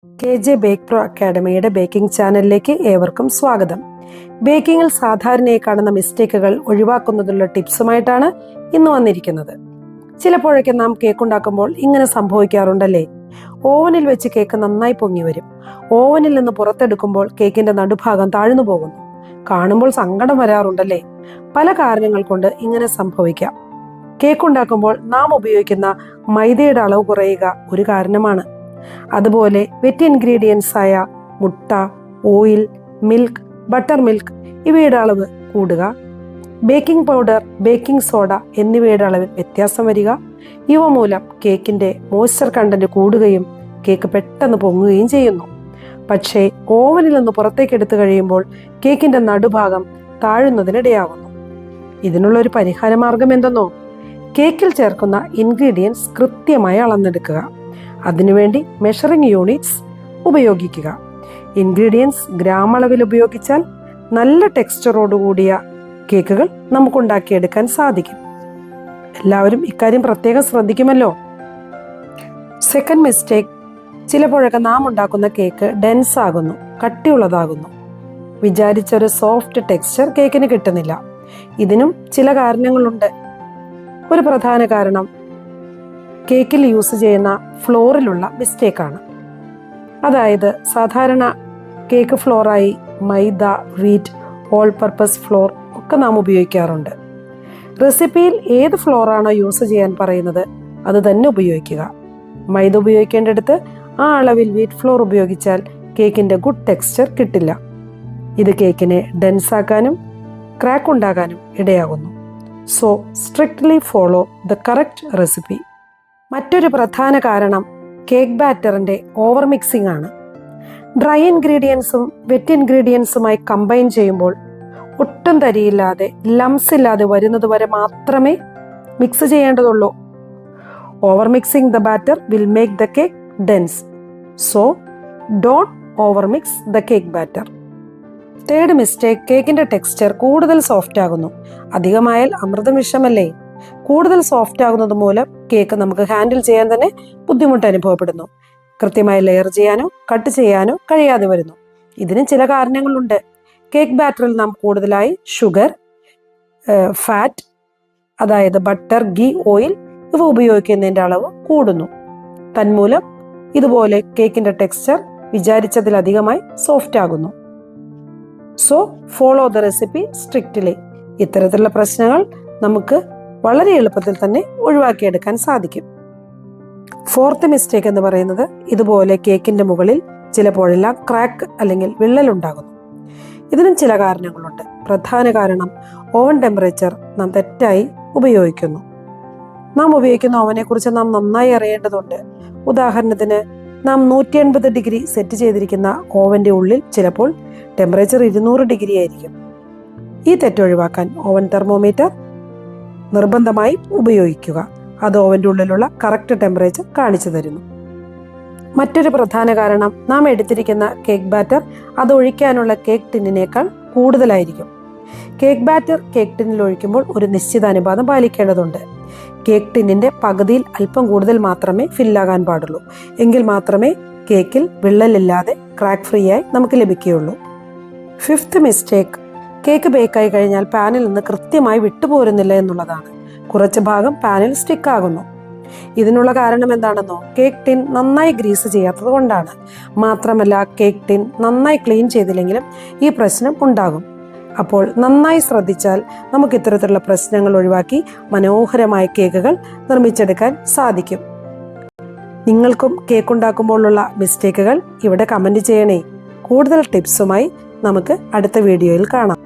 KJ bake pro അക്കാഡമിയുടെ baking ചാനലിലേക്ക് ഏവർക്കും സ്വാഗതം. ബേക്കിങ്ങിൽ സാധാരണയായി കാണുന്ന മിസ്റ്റേക്കുകൾ ഒഴിവാക്കുന്നതിനുള്ള ടിപ്സുമായിട്ടാണ് ഇന്ന് വന്നിരിക്കുന്നത്. ചിലപ്പോഴൊക്കെ നാം കേക്ക് ഉണ്ടാക്കുമ്പോൾ ഇങ്ങനെ സംഭവിക്കാറുണ്ടല്ലേ? ഓവനിൽ വെച്ച് കേക്ക് നന്നായി പൊങ്ങി വരും. ഓവനിൽ നിന്ന് പുറത്തെടുക്കുമ്പോൾ കേക്കിന്റെ നടുഭാഗം താഴ്ന്നു പോകുന്നു. കാണുമ്പോൾ സങ്കടം വരാറുണ്ടല്ലേ? പല കാരണങ്ങൾ കൊണ്ട് ഇങ്ങനെ സംഭവിക്കാം. കേക്ക് ഉണ്ടാക്കുമ്പോൾ നാം ഉപയോഗിക്കുന്ന മൈദയുടെ അളവ് കുറയുക ഒരു കാരണമാണ്. അതുപോലെ വെറ്റ് ഇൻഗ്രീഡിയൻസ് ആയ മുട്ട, ഓയിൽ, മിൽക്ക്, ബട്ടർ മിൽക്ക് ഇവയുടെ അളവ് കൂടുക, ബേക്കിംഗ് പൗഡർ, ബേക്കിംഗ് സോഡ എന്നിവയുടെ അളവിൽ വ്യത്യാസം വരിക, ഇവ മൂലം കേക്കിന്റെ മോയ്സ്ചർ കണ്ടന്റ് കൂടുകയും കേക്ക് പെട്ടെന്ന് പൊങ്ങുകയും ചെയ്യുന്നു. പക്ഷേ ഓവനിൽ നിന്ന് പുറത്തേക്ക് എടുത്തു കഴിയുമ്പോൾ കേക്കിന്റെ നടുഭാഗം താഴുന്നതിനിടയാകുന്നു. ഇതിനുള്ള ഒരു പരിഹാര മാർഗം എന്തെന്നോ? കേക്കിൽ ചേർക്കുന്ന ഇൻഗ്രീഡിയൻസ് കൃത്യമായി അളന്നെടുക്കുക. അതിനുവേണ്ടി മെഷറിംഗ് യൂണിറ്റ്സ് ഉപയോഗിക്കുക. ഇൻഗ്രീഡിയൻസ് ഗ്രാം അളവിൽ ഉപയോഗിച്ചാൽ നല്ല ടെക്സ്ചറോടുകൂടിയ കേക്കുകൾ നമുക്കുണ്ടാക്കിയെടുക്കാൻ സാധിക്കും. എല്ലാവരും ഇക്കാര്യം പ്രത്യേകം ശ്രദ്ധിക്കുമല്ലോ. സെക്കൻഡ് മിസ്റ്റേക്ക്, ചിലപ്പോഴൊക്കെ നാം ഉണ്ടാക്കുന്ന കേക്ക് ഡെൻസ് ആകുന്നു, കട്ടിയുള്ളതാകുന്നു. വിചാരിച്ചൊരു സോഫ്റ്റ് ടെക്സ്ചർ കേക്കിന് കിട്ടുന്നില്ല. ഇതിനും ചില കാരണങ്ങളുണ്ട്. ഒരു പ്രധാന കാരണം കേക്കിൽ യൂസ് ചെയ്യുന്ന ഫ്ലോറിലുള്ള മിസ്റ്റേക്കാണ്. അതായത് സാധാരണ കേക്ക് ഫ്ലോറായി മൈദ, വീറ്റ്, ഓൾ പർപ്പസ് ഫ്ലോർ ഒക്കെ നാം ഉപയോഗിക്കാറുണ്ട്. റെസിപ്പിയിൽ ഏത് ഫ്ലോറാണോ യൂസ് ചെയ്യാൻ പറയുന്നത് അത് തന്നെ ഉപയോഗിക്കുക. മൈദ ഉപയോഗിക്കേണ്ടടുത്ത് ആ അളവിൽ വീറ്റ് ഫ്ലോർ ഉപയോഗിച്ചാൽ കേക്കിന്റെ ഗുഡ് ടെക്സ്ചർ കിട്ടില്ല. ഇത് കേക്കിനെ ഡെൻസാക്കാനും ക്രാക്ക് ഉണ്ടാകാനും ഇടയാകുന്നു. So strictly follow the correct recipe. മറ്റൊരു പ്രധാന കാരണം കേക്ക് ബാറ്ററിന്റെ ഓവർ മിക്സിംഗ് ആണ്. ഡ്രൈ ഇൻഗ്രീഡിയൻസും വെറ്റ് ഇൻഗ്രീഡിയൻസുമായി കമ്പൈൻ ചെയ്യുമ്പോൾ ഒട്ടും തരിയില്ലാതെ, ലംസ് ഇല്ലാതെ വരുന്നത് വരെ മാത്രമേ മിക്സ് ചെയ്യേണ്ടതുള്ളൂ. Over mixing the batter will make the cake dense. So don't over mix the cake batter. Third mistake, കേക്കിന്റെ ടെക്സ്ചർ കൂടുതൽ സോഫ്റ്റ് ആകുന്നു. അധികമായാൽ അമൃതം വിഷമല്ലേ? കൂടുതൽ സോഫ്റ്റ് ആകുന്നത് മൂലം കേക്ക് നമുക്ക് ഹാൻഡിൽ ചെയ്യാൻ തന്നെ ബുദ്ധിമുട്ട് അനുഭവപ്പെടുന്നു. കൃത്യമായി ലെയർ ചെയ്യാനോ കട്ട് ചെയ്യാനോ കഴിയാതെ വരുന്നു. ഇതിന് ചില കാരണങ്ങളുണ്ട്. കേക്ക് ബാറ്ററിൽ നാം കൂടുതലായി ഷുഗർ, ഫാറ്റ്, അതായത് ബട്ടർ, ഗീ, ഓയിൽ ഇവ ഉപയോഗിക്കുന്നതിന്റെ അളവ് കൂടുന്നു. തന്മൂലം ഇതുപോലെ കേക്കിന്റെ ടെക്സ്ചർ വിചാരിച്ചതിലധികമായി സോഫ്റ്റ് ആകുന്നു. So follow the recipe strictly. ഇത്തരത്തിലുള്ള പ്രശ്നങ്ങൾ നമുക്ക് വളരെ എളുപ്പത്തിൽ തന്നെ ഒഴിവാക്കിയെടുക്കാൻ സാധിക്കും. ഫോർത്ത് മിസ്റ്റേക്ക് എന്ന് പറയുന്നത്, ഇതുപോലെ കേക്കിന്റെ മുകളിൽ ചിലപ്പോഴെല്ലാം ക്രാക്ക് അല്ലെങ്കിൽ വിള്ളൽ ഉണ്ടാകുന്നു. ഇതിനും ചില കാരണങ്ങളുണ്ട്. പ്രധാന കാരണം ഓവൻ ടെമ്പറേച്ചർ നാം തെറ്റായി ഉപയോഗിക്കുന്നു. നാം ഉപയോഗിക്കുന്ന ഓവനെ കുറിച്ച് നാം നന്നായി അറിയേണ്ടതുണ്ട്. ഉദാഹരണത്തിന്, നാം 180 ഡിഗ്രി സെറ്റ് ചെയ്തിരിക്കുന്ന ഓവന്റെ ഉള്ളിൽ ചിലപ്പോൾ ടെമ്പറേച്ചർ 200 ഡിഗ്രി ആയിരിക്കും. ഈ തെറ്റൊഴിവാക്കാൻ ഓവൻ തെർമോമീറ്റർ നിർബന്ധമായി ഉപയോഗിക്കുക. അത് ഓവന്റെ ഉള്ളിലുള്ള കറക്റ്റ് ടെമ്പറേച്ചർ കാണിച്ചു തരുന്നു. മറ്റൊരു പ്രധാന കാരണം, നാം എടുത്തിരിക്കുന്ന കേക്ക് ബാറ്റർ അത് ഒഴിക്കാനുള്ള കേക്ക് ടിന്നിനേക്കാൾ കൂടുതലായിരിക്കും. കേക്ക് ബാറ്റർ കേക്ക് ടിന്നിൽ ഒഴിക്കുമ്പോൾ ഒരു നിശ്ചിത അനുപാതം പാലിക്കേണ്ടതുണ്ട്. കേക്ക് ടിന്നിന്റെ പകുതിയിൽ അല്പം കൂടുതൽ മാത്രമേ ഫില്ലാകാൻ പാടുള്ളൂ. എങ്കിൽ മാത്രമേ കേക്കിൽ വിള്ളലില്ലാതെ ക്രാക്ക് ഫ്രീ ആയി നമുക്ക് ലഭിക്കുകയുള്ളൂ. ഫിഫ്ത്ത് മിസ്റ്റേക്ക്, കേക്ക് ബേക്കായി കഴിഞ്ഞാൽ പാനിൽ നിന്ന് കൃത്യമായി വിട്ടുപോരുന്നില്ല എന്നുള്ളതാണ്. കുറച്ച് ഭാഗം പാനിൽ സ്റ്റിക്ക് ആകുന്നു. ഇതിനുള്ള കാരണം എന്താണെന്നോ? കേക്ക് ടിൻ നന്നായി ഗ്രീസ് ചെയ്യാത്തത് കൊണ്ടാണ്. മാത്രമല്ല, കേക്ക് ടിൻ നന്നായി ക്ലീൻ ചെയ്തില്ലെങ്കിലും ഈ പ്രശ്നം ഉണ്ടാകും. അപ്പോൾ നന്നായി ശ്രദ്ധിച്ചാൽ നമുക്ക് ഇത്തരത്തിലുള്ള പ്രശ്നങ്ങൾ ഒഴിവാക്കി മനോഹരമായ കേക്കുകൾ നിർമ്മിച്ചെടുക്കാൻ സാധിക്കും. നിങ്ങൾക്കും കേക്ക് ഉണ്ടാക്കുമ്പോഴുള്ള മിസ്റ്റേക്കുകൾ ഇവിടെ കമന്റ് ചെയ്യണേ. കൂടുതൽ ടിപ്സുമായി നമുക്ക് അടുത്ത വീഡിയോയിൽ കാണാം.